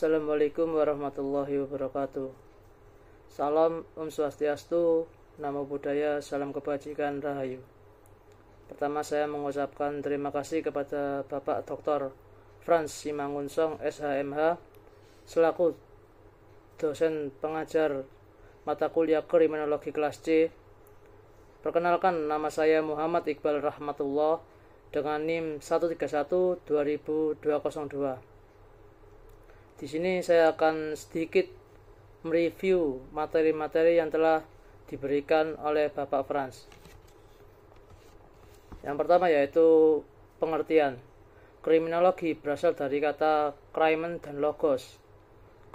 Assalamualaikum warahmatullahi wabarakatuh. Salam Om Swastiastu, Namo Buddhaya, salam kebajikan, Rahayu. Pertama saya mengucapkan terima kasih kepada Bapak Dr. Frans Simangunsong SHMH selaku dosen pengajar mata kuliah Kriminologi kelas C. Perkenalkan, nama saya Muhammad Iqbal Rahmatullah dengan NIM 131-2002. Di sini saya akan sedikit mereview materi-materi yang telah diberikan oleh Bapak Frans. Yang pertama yaitu pengertian. Kriminologi berasal dari kata kraimen dan logos.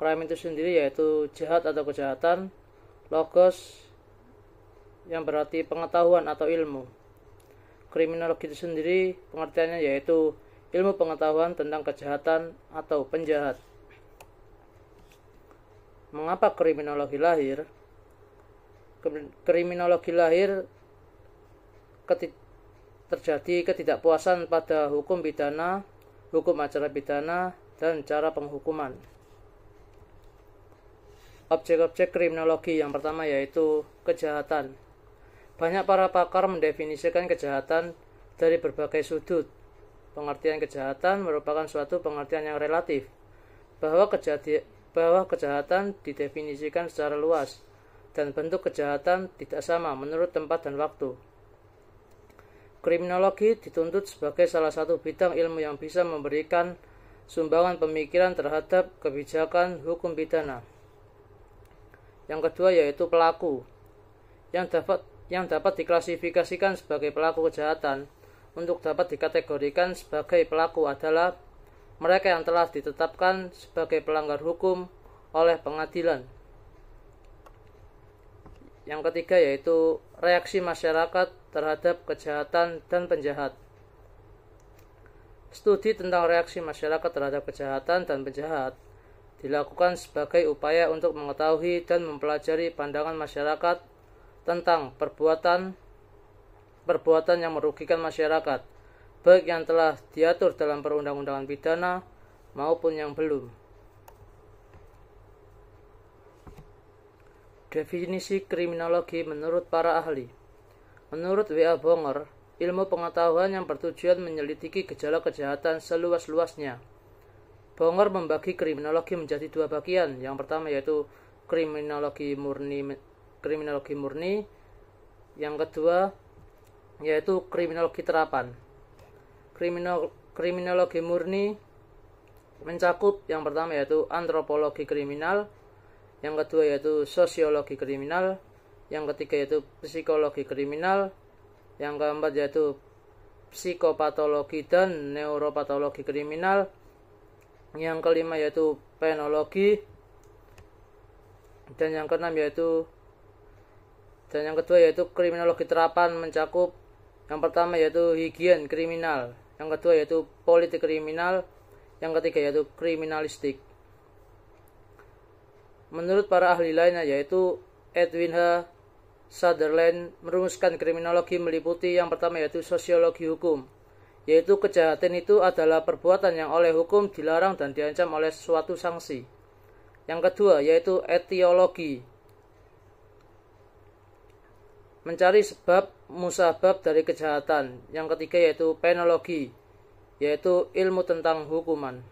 Kraimen itu sendiri yaitu jahat atau kejahatan, logos yang berarti pengetahuan atau ilmu. Kriminologi itu sendiri pengertiannya yaitu ilmu pengetahuan tentang kejahatan atau penjahat. Mengapa kriminologi lahir? Kriminologi lahir terjadi ketidakpuasan pada hukum pidana, hukum acara pidana, dan cara penghukuman. Objek-objek kriminologi yang pertama yaitu kejahatan. Banyak para pakar mendefinisikan kejahatan dari berbagai sudut. Pengertian kejahatan merupakan suatu pengertian yang relatif, bahwa kejahatan didefinisikan secara luas dan bentuk kejahatan tidak sama menurut tempat dan waktu. Kriminologi dituntut sebagai salah satu bidang ilmu yang bisa memberikan sumbangan pemikiran terhadap kebijakan hukum pidana. Yang kedua yaitu pelaku, yang dapat diklasifikasikan sebagai pelaku kejahatan. Untuk dapat dikategorikan sebagai pelaku adalah mereka yang telah ditetapkan sebagai pelanggar hukum oleh pengadilan. Yang ketiga yaitu reaksi masyarakat terhadap kejahatan dan penjahat. Studi tentang reaksi masyarakat terhadap kejahatan dan penjahat dilakukan sebagai upaya untuk mengetahui dan mempelajari pandangan masyarakat tentang perbuatan yang merugikan masyarakat, baik yang telah diatur dalam perundang-undangan pidana maupun yang belum. Definisi kriminologi menurut para ahli. Menurut W.A. Bonger, ilmu pengetahuan yang bertujuan menyelidiki gejala kejahatan seluas-luasnya. Bonger membagi kriminologi menjadi dua bagian. Yang pertama yaitu kriminologi murni. Yang kedua yaitu kriminologi terapan. Kriminologi murni mencakup yang pertama yaitu antropologi kriminal, yang kedua yaitu sosiologi kriminal, yang ketiga yaitu psikologi kriminal, yang keempat yaitu psikopatologi dan neuropatologi kriminal, yang kelima yaitu penologi, dan yang keenam yaitu yang kedua yaitu kriminologi terapan mencakup yang pertama yaitu higien kriminal, yang kedua yaitu politik kriminal, yang ketiga yaitu kriminalistik. Menurut para ahli lainnya yaitu Edwin H. Sutherland merumuskan kriminologi meliputi yang pertama yaitu sosiologi hukum, yaitu kejahatan itu adalah perbuatan yang oleh hukum dilarang dan diancam oleh suatu sanksi. Yang kedua yaitu etiologi, mencari sebab musabab dari kejahatan. Yang ketiga yaitu penologi, yaitu ilmu tentang hukuman.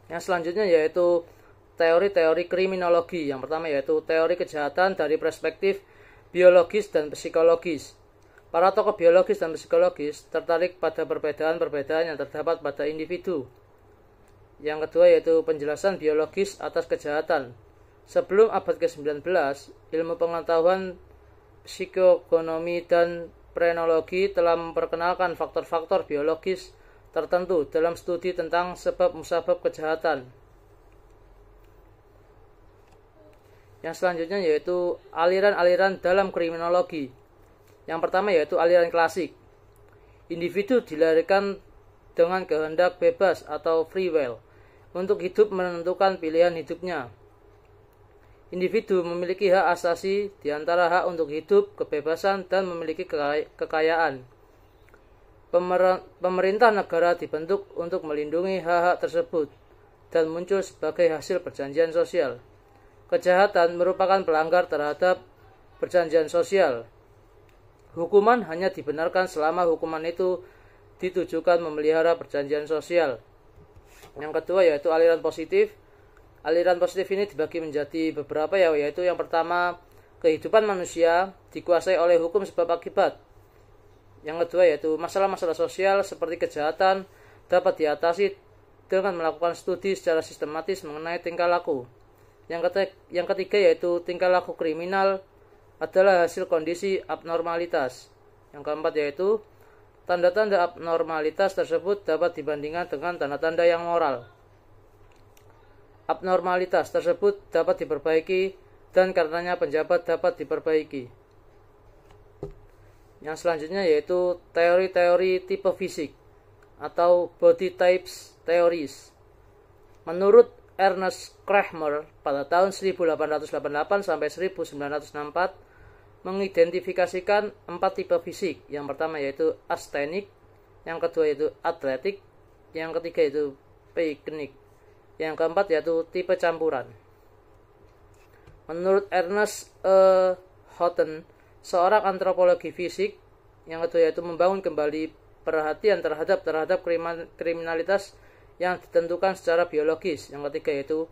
Yang selanjutnya yaitu teori-teori kriminologi. Yang pertama yaitu teori kejahatan dari perspektif biologis dan psikologis. Para tokoh biologis dan psikologis tertarik pada perbedaan-perbedaan yang terdapat pada individu. Yang kedua yaitu penjelasan biologis atas kejahatan. Sebelum abad ke-19, ilmu pengetahuan psikogonomi dan prenologi telah memperkenalkan faktor-faktor biologis tertentu dalam studi tentang sebab musabab kejahatan. Yang selanjutnya yaitu aliran-aliran dalam kriminologi. Yang pertama yaitu aliran klasik. Individu dilahirkan dengan kehendak bebas atau free will untuk hidup menentukan pilihan hidupnya. Individu memiliki hak asasi di antara hak untuk hidup, kebebasan, dan memiliki kekayaan. Pemerintah negara dibentuk untuk melindungi hak-hak tersebut dan muncul sebagai hasil perjanjian sosial. Kejahatan merupakan pelanggar terhadap perjanjian sosial. Hukuman hanya dibenarkan selama hukuman itu ditujukan memelihara perjanjian sosial. Yang kedua yaitu aliran positif. Aliran positif ini dibagi menjadi beberapa, yaitu yang pertama, kehidupan manusia dikuasai oleh hukum sebab akibat. Yang kedua yaitu masalah-masalah sosial seperti kejahatan dapat diatasi dengan melakukan studi secara sistematis mengenai tingkah laku. Yang ketiga yaitu tingkah laku kriminal adalah hasil kondisi abnormalitas. Yang keempat yaitu tanda-tanda abnormalitas tersebut dapat dibandingkan dengan tanda-tanda yang moral. Abnormalitas tersebut dapat diperbaiki dan karenanya penjabat dapat diperbaiki. Yang selanjutnya yaitu teori-teori tipe fisik atau body types theories. Menurut Ernest Kramer pada tahun 1888 sampai 1964 mengidentifikasikan 4 tipe fisik. Yang pertama yaitu asthenik, yang kedua yaitu atletik, yang ketiga yaitu peiknik, yang keempat yaitu tipe campuran. Menurut Ernest Houghton, seorang antropologi fisik, yang kedua yaitu membangun kembali perhatian terhadap kriminalitas yang ditentukan secara biologis. Yang ketiga yaitu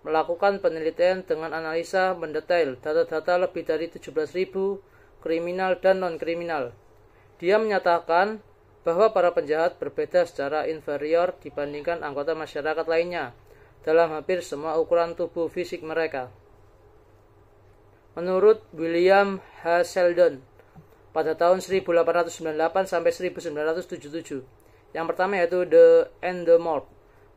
melakukan penelitian dengan analisa mendetail data-data lebih dari 17.000 kriminal dan non-kriminal. Dia menyatakan bahwa para penjahat berbeda secara inferior dibandingkan anggota masyarakat lainnya dalam hampir semua ukuran tubuh fisik mereka. Menurut William H. Sheldon pada tahun 1898 sampai 1977, yang pertama yaitu the endomorph,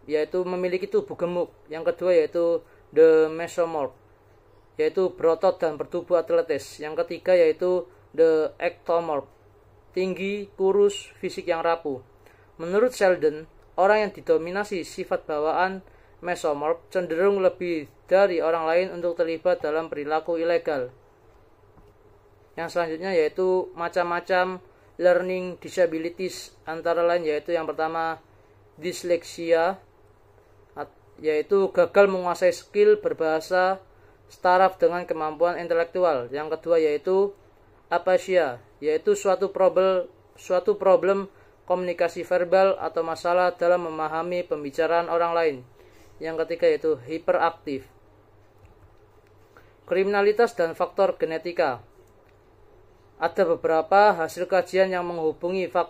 yaitu memiliki tubuh gemuk. Yang kedua yaitu the mesomorph, yaitu berotot dan bertubuh atletis. Yang ketiga yaitu the ectomorph, tinggi, kurus, fisik yang rapuh. Menurut Sheldon, orang yang didominasi sifat bawaan mesomorph cenderung lebih dari orang lain untuk terlibat dalam perilaku ilegal. Yang selanjutnya yaitu macam-macam learning disabilities, antara lain yaitu yang pertama disleksia, yaitu gagal menguasai skill berbahasa setaraf dengan kemampuan intelektual. Yang kedua yaitu aphasia, yaitu suatu problem komunikasi verbal atau masalah dalam memahami pembicaraan orang lain. Yang ketiga yaitu hiperaktif. Kriminalitas dan faktor genetika. Ada beberapa hasil kajian yang menghubungkan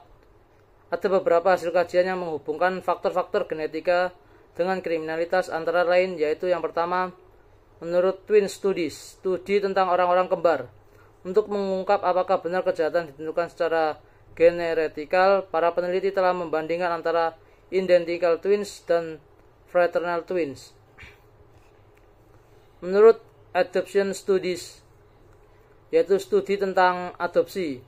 faktor-faktor genetika dengan kriminalitas, antara lain yaitu yang pertama, menurut Twin Studies, studi tentang orang-orang kembar. Untuk mengungkap apakah benar kejahatan ditentukan secara genetikal, para peneliti telah membandingkan antara identical twins dan fraternal twins. Menurut Adoption Studies, yaitu studi tentang adopsi,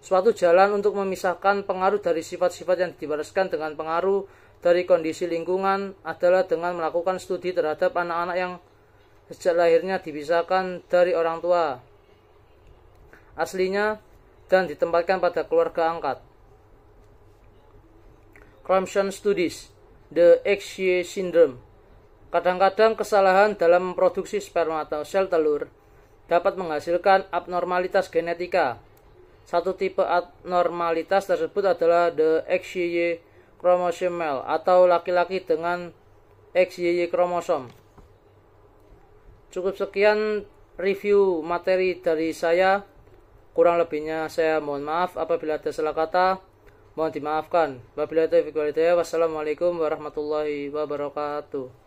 suatu jalan untuk memisahkan pengaruh dari sifat-sifat yang diwariskan dengan pengaruh dari kondisi lingkungan adalah dengan melakukan studi terhadap anak-anak yang sejak lahirnya dipisahkan dari orang tua aslinya dan ditempatkan pada keluarga angkat. Cramson Studies, the XY syndrome. Kadang-kadang kesalahan dalam memproduksi sperma atau sel telur dapat menghasilkan abnormalitas genetika. Satu tipe abnormalitas tersebut adalah the XY kromosomal atau laki-laki dengan XY kromosom. Cukup sekian review materi dari saya. Kurang lebihnya saya mohon maaf apabila ada salah kata. Mohon dimaafkan. Wabillahi taufiq wal hidayah. Wassalamualaikum warahmatullahi wabarakatuh.